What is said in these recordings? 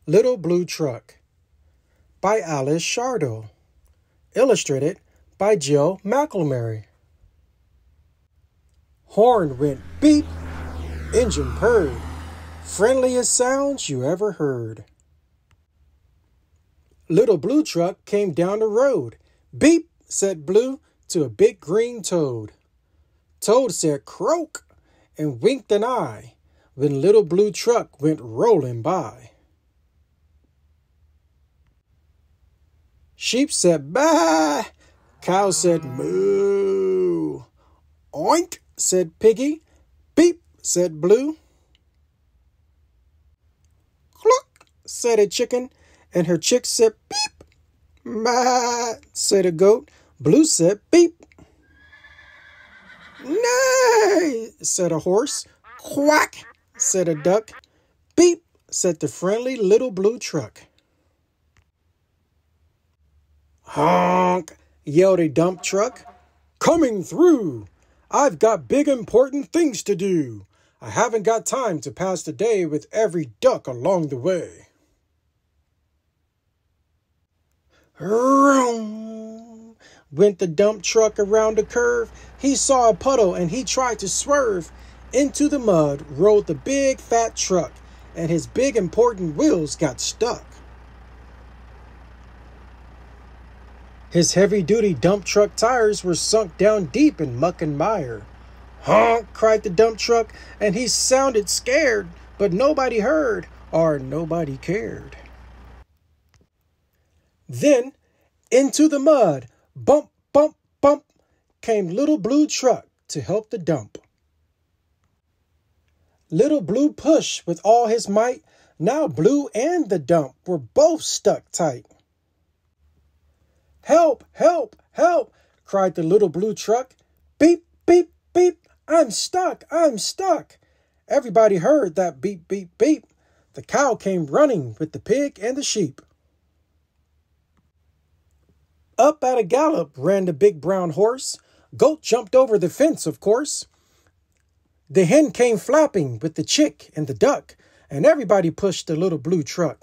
Little Blue Truck by Alice Shardo. Illustrated by Jill McElmurray. Horn went beep, engine purred, friendliest sounds you ever heard. Little Blue Truck came down the road. Beep, said Blue to a big green toad. Toad said croak and winked an eye when Little Blue Truck went rolling by. Sheep said baa, cow said moo. Oink, said Piggy. Beep, said Blue. Cluck, said a chicken, and her chick said beep. Maa, said a goat. Blue said beep. Neigh, said a horse. Quack, said a duck. Beep, said the friendly Little Blue Truck. Honk, yelled a dump truck. Coming through! I've got big important things to do. I haven't got time to pass the day with every duck along the way. Vroom! Went the dump truck around the curve. He saw a puddle and he tried to swerve. Into the mud rolled the big fat truck, and his big important wheels got stuck. His heavy-duty dump truck tires were sunk down deep in muck and mire. Honk, cried the dump truck, and he sounded scared, but nobody heard or nobody cared. Then, into the mud, bump, bump, bump, came Little Blue Truck to help the dump. Little Blue pushed with all his might. Now Blue and the dump were both stuck tight. Help, help, help, cried the Little Blue Truck. Beep, beep, beep, I'm stuck, I'm stuck. Everybody heard that beep, beep, beep. The cow came running with the pig and the sheep. Up at a gallop ran the big brown horse. Goat jumped over the fence, of course. The hen came flapping with the chick and the duck, and everybody pushed the Little Blue Truck.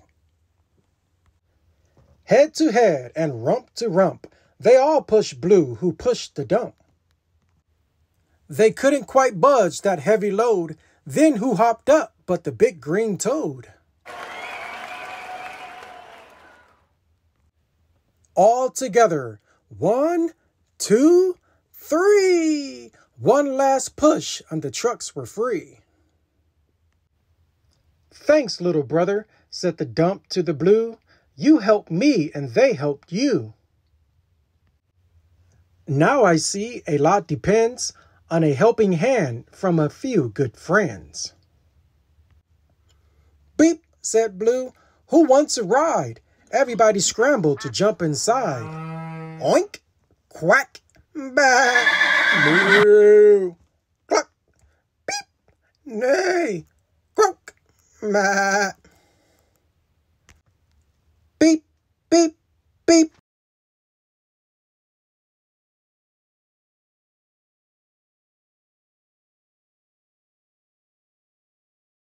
Head to head and rump to rump, they all pushed Blue, who pushed the dump. They couldn't quite budge that heavy load. Then who hopped up but the big green toad? All together, 1, 2, 3. One last push and the trucks were free. Thanks, little brother, said the dump to the Blue. You helped me and they helped you. Now I see a lot depends on a helping hand from a few good friends. Beep, said Blue. Who wants a ride? Everybody scrambled to jump inside. Oink, quack, bah, moo, cluck, beep, neigh, croak, ma. Beep, beep, beep.